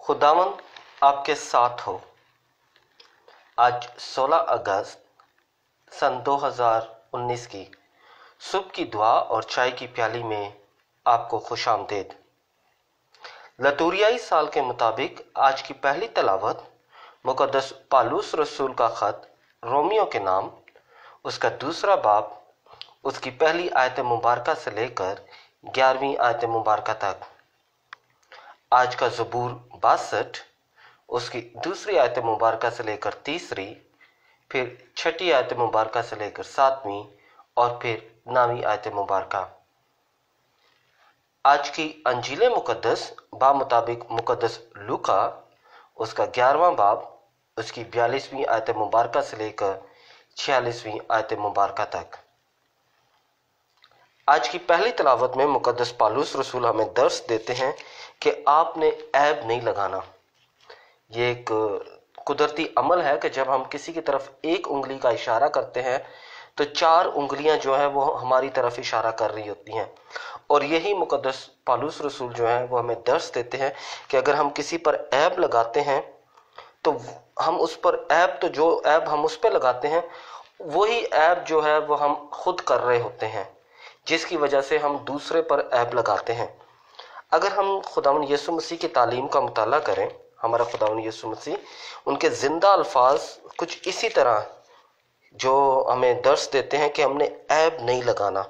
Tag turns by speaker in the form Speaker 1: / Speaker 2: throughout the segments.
Speaker 1: खुदावंद आपके साथ हो। आज 16 अगस्त सन 2019 की सुबह की दुआ और चाय की प्याली में आपको खुशामदीद। लतूरियाई साल के मुताबिक आज की पहली तलावत मुकद्दस पालूस रसूल का खत रोमियो के नाम, उसका दूसरा बाब, उसकी पहली आयत मुबारका से लेकर 11वीं आयत मुबारका तक। आज का ज़बूर 62, उसकी दूसरी आयत मुबारका से लेकर तीसरी, फिर छठी आयत मुबारका से लेकर 7वीं और फिर 9वीं आयत मुबारका। आज की अंजील मुकद्दस मुताबिक मुकद्दस लूका, उसका 11वां बाब, उसकी 42वीं आयत मुबारका से लेकर 46वीं आयत मुबारका तक। आज की पहली तलावत में मुकद्दस पालूस रसूल हमें दर्स देते हैं कि आपने ऐब नहीं लगाना। ये एक कुदरती अमल है कि जब हम किसी की तरफ एक उंगली का इशारा करते हैं तो 4 उंगलियां जो है वो हमारी तरफ इशारा कर रही होती हैं। और यही मुकद्दस पालूस रसूल जो है वो हमें दर्स देते हैं कि अगर हम किसी पर ऐब लगाते हैं तो हम उस पर ऐब, तो जो ऐब हम उस पर लगाते हैं वही ऐब जो है वो हम खुद कर रहे होते हैं, जिसकी वजह से हम दूसरे पर ऐब लगाते हैं। अगर हम खुदावंद यीशु मसीह की तालीम का मुताला करें, हमारा खुदावंद यीशु मसीह, उनके जिंदा अल्फाज कुछ इसी तरह जो हमें दर्स देते हैं कि हमने ऐब नहीं लगाना।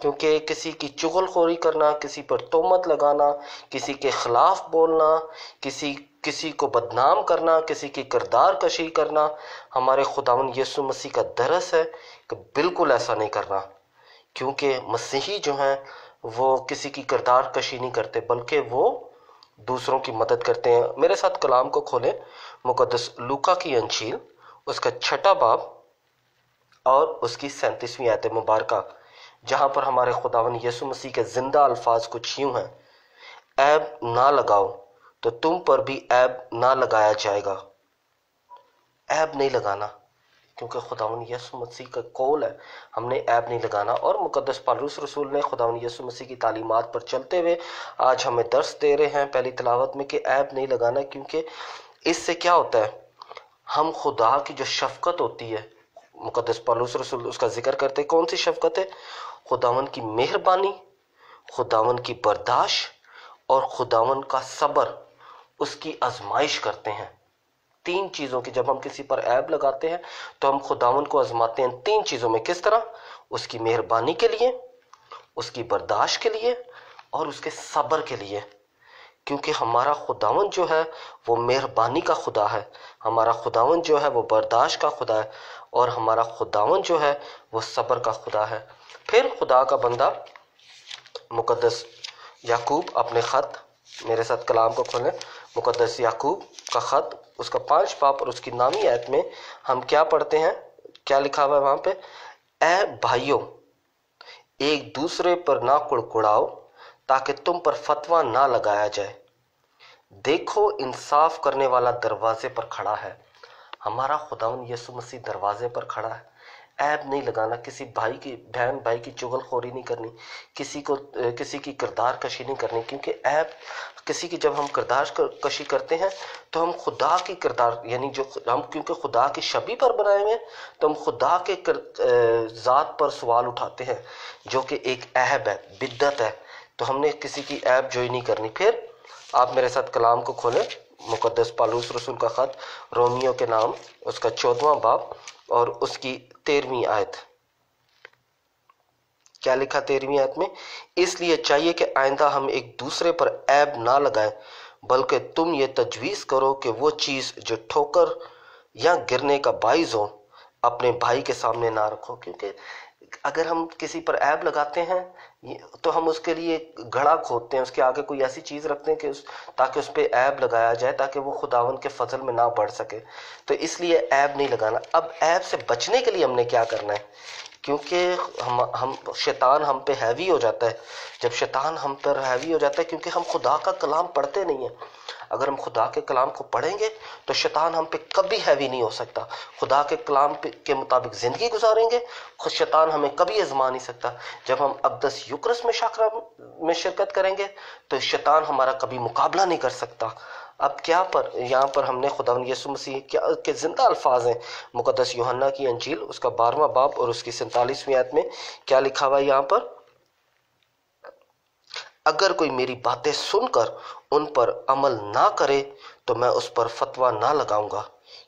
Speaker 1: क्योंकि किसी की चुगलखोरी करना, किसी पर तोहमत लगाना, किसी के खिलाफ बोलना, किसी को बदनाम करना, किसी की किरदार कशी करना, हमारे खुदावंद यीशु मसीह का दरस है कि बिल्कुल ऐसा नहीं करना। क्योंकि मसीही जो हैं वो किसी की किरदार कशी नहीं करते, बल्कि वो दूसरों की मदद करते हैं। मेरे साथ कलाम को खोलें, मुकद्दस लूका की अंजील, उसका 6ठा बाब और उसकी 37वीं आयत मुबारका, जहां पर हमारे खुदावंद यीशु मसीह के जिंदा अल्फाज कुछ यूं हैं: ऐब ना लगाओ तो तुम पर भी ऐब ना लगाया जाएगा। ऐब नहीं लगाना, क्योंकि खुदावंद यीशु मसीह का कौल है, हमने ऐब नहीं लगाना। और मुकद्दस पालूस रसूल ने खुदावंद यीशु मसीह की तालीमात पर चलते हुए आज हमें दर्स दे रहे हैं पहली तलावत में कि ऐब नहीं लगाना। क्योंकि इससे क्या होता है, हम खुदा की जो शफकत होती है, मुकद्दस पालूस रसूल उसका जिक्र करते हैं। कौन सी शफकत है? खुदावंद की मेहरबानी, खुदावंद की बर्दाश्त और खुदावंद का सब्र, उसकी आजमाइश करते हैं। 3 चीज़ों की, जब हम किसी पर ऐब लगाते हैं तो हम खुदावंद को आजमाते हैं 3 चीज़ों में। किस तरह? उसकी मेहरबानी के लिए, उसकी बर्दाश्त के लिए और उसके सब्र के लिए। क्योंकि हमारा खुदावंद जो है वो मेहरबानी का खुदा है, हमारा खुदावंद जो है वो बर्दाश्त का खुदा है और हमारा खुदावंद जो है वो सब्र का खुदा है। फिर खुदा का बंदा मुकद्दस याकूब अपने ख़त, मेरे साथ कलाम को खोलें, मुकद्दस याकूब का ख़त, उसका 5 बाब और उसकी 9वीं आयत में हम क्या पढ़ते हैं? क्या लिखा हुआ है वहां पे? ऐ भाइयों, एक दूसरे पर ना कुड़कुड़ाओ ताकि तुम पर फतवा ना लगाया जाए। देखो, इंसाफ करने वाला दरवाजे पर खड़ा है। हमारा खुदावंद यीशु मसीह दरवाजे पर खड़ा है। ऐब नहीं लगाना, किसी बहन भाई की चुगलखोरी नहीं करनी, किसी की किरदार कशी नहीं करनी। क्योंकि ऐब किसी की, जब हम किरदार कशी करते हैं तो हम खुदा की किरदार, यानी जो हम क्योंकि खुदा की छवि पर बनाए हुए हैं तो हम खुदा के ज़ात पर सवाल उठाते हैं, जो कि एक ऐब है, बिद्दत है। तो हमने किसी की ऐब जोई नहीं करनी। फिर आप मेरे साथ कलाम को खोलें, मुकद्दस पालूस रसूल का ख़त रोमियो के नाम, उसका 14वां बाब और उसकी 13वीं आयत। क्या लिखा 13वीं आयत में? इसलिए चाहिए कि आइंदा हम एक दूसरे पर ऐब ना लगाएं, बल्कि तुम ये तजवीज़ करो कि वो चीज़ जो ठोकर या गिरने का बाइस हो अपने भाई के सामने ना रखो। क्योंकि अगर हम किसी पर ऐब लगाते हैं तो हम उसके लिए घड़ा खोदते हैं, उसके आगे कोई ऐसी चीज़ रखते हैं कि ताकि उस पर ऐब लगाया जाए, ताकि वो खुदावन के फजल में ना बढ़ सके। तो इसलिए ऐब नहीं लगाना। अब ऐब से बचने के लिए हमने क्या करना है? क्योंकि हम शैतान हम पे हैवी हो जाता है। जब शैतान हम पर हैवी हो जाता है, क्योंकि हम खुदा का कलाम पढ़ते नहीं हैं। اگر ہم خدا کے کلام کو پڑھیں گے تو شیطان ہم پہ کبھی ہیوی نہیں ہو سکتا. خدا کے کلام کے مطابق زندگی گزاریں گے، شیطان ہمیں کبھی آزما نہیں سکتا. جب ہم اقدس یوکرس میں شرکت کریں گے تو شیطان ہمارا کبھی مقابلہ نہیں کر سکتا. اب یہاں پر ہم نے خداوند یسوع مسیح کے زندہ الفاظ ہیں. مقدس یوحنا کی انجیل اس کا 12واں باب اور اس کی 47ویں آیت میں کیا لکھا ہوا ہے یہاں پر؟ اگر کوئی میری باتیں سن کر ان پر عمل نہ کرے تو میں اس پر فتویٰ نہ لگاؤں گا،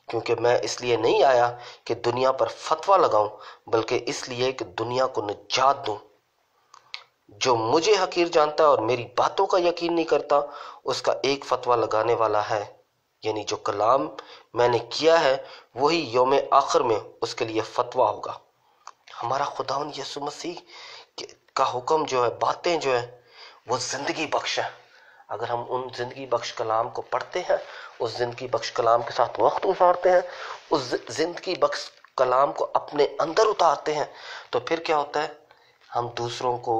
Speaker 1: کیونکہ میں اس لیے نہیں آیا کہ دنیا پر فتویٰ لگاؤں بلکہ اس لیے کہ دنیا کو نجات دوں. جو مجھے حقیر جانتا ہے اور میری باتوں کا یقین نہیں کرتا، اس کا ایک فتویٰ لگانے والا ہے، یعنی جو کلام میں نے کیا ہے وہی یوم آخر میں اس کے لیے فتویٰ ہوگا. ہمارا خداوند یسوع مسیح کا حکم جو ہے، باتیں جو ہے، وہ زندگی بخش ہے. اگر ہم ان زندگی بخش کلام کو پڑھتے ہیں، اس زندگی بخش کلام کے ساتھ وقت گزارتے ہیں، اس زندگی بخش کلام کو اپنے اندر اتارتے ہیں، تو پھر کیا ہوتا ہے؟ ہم دوسروں کو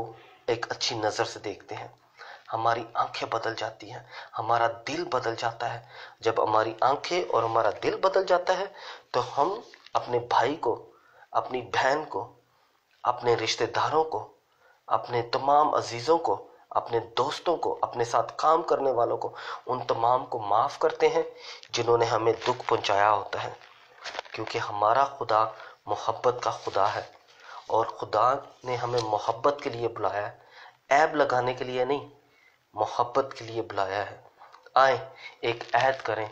Speaker 1: ایک اچھی نظر سے دیکھتے ہیں، ہماری آنکھیں بدل جاتی ہیں، ہمارا دل بدل جاتا ہے. جب ہماری آنکھیں اور ہمارا دل بدل جاتا ہے تو ہم اپنے بھائی کو، اپنی بہن کو، اپنے رشتہ داروں کو، اپنے تمام عزیزوں کو، اپنے دوستوں کو، اپنے ساتھ کام کرنے والوں کو، ان تمام کو معاف کرتے ہیں جنہوں نے ہمیں دکھ پہنچایا ہوتا ہے. کیونکہ ہمارا خدا محبت کا خدا ہے، اور خدا نے ہمیں محبت کے لیے بلایا ہے، عیب لگانے کے لیے نہیں، محبت کے لیے بلایا ہے. آئیں ایک عہد کریں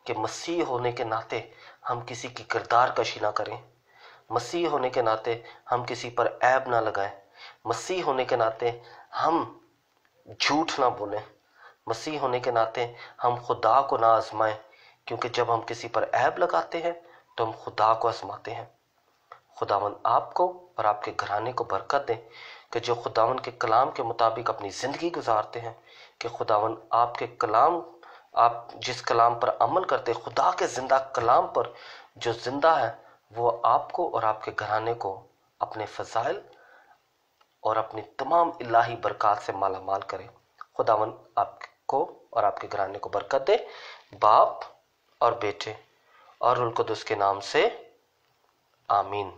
Speaker 1: کہ مسیح ہونے کے ناطے ہم کسی کی کردار کشی نہ کریں، مسیح ہونے کے ناطے ہم کسی پر عیب نہ لگائیں، مسیح ہونے کے ناطے ہم جھوٹ نہ بولیں، مسیح ہونے کے ناطے ہم خدا کو نہ آزمائیں، کیونکہ جب ہم کسی پر عیب لگاتے ہیں تو ہم خدا کو آزماتے ہیں. خداوند آپ کو اور آپ کے گھرانے کو برکت دے کہ جو خداوند کے کلام کے مطابق اپنی زندگی گزارتے ہیں، کہ خداوند آپ کے کلام، آپ جس کلام پر عمل کرتے، خدا کے زندہ کلام پر جو زندہ ہے، وہ آپ کو اور آپ کے گھرانے کو اپنے فضائل اور اپنی تمام الہی برکات سے مالا مال کرے. خداوند آپ کو اور آپ کے گھرانے کو برکت دے، باپ اور بیٹے اور روح القدس کے نام سے آمین.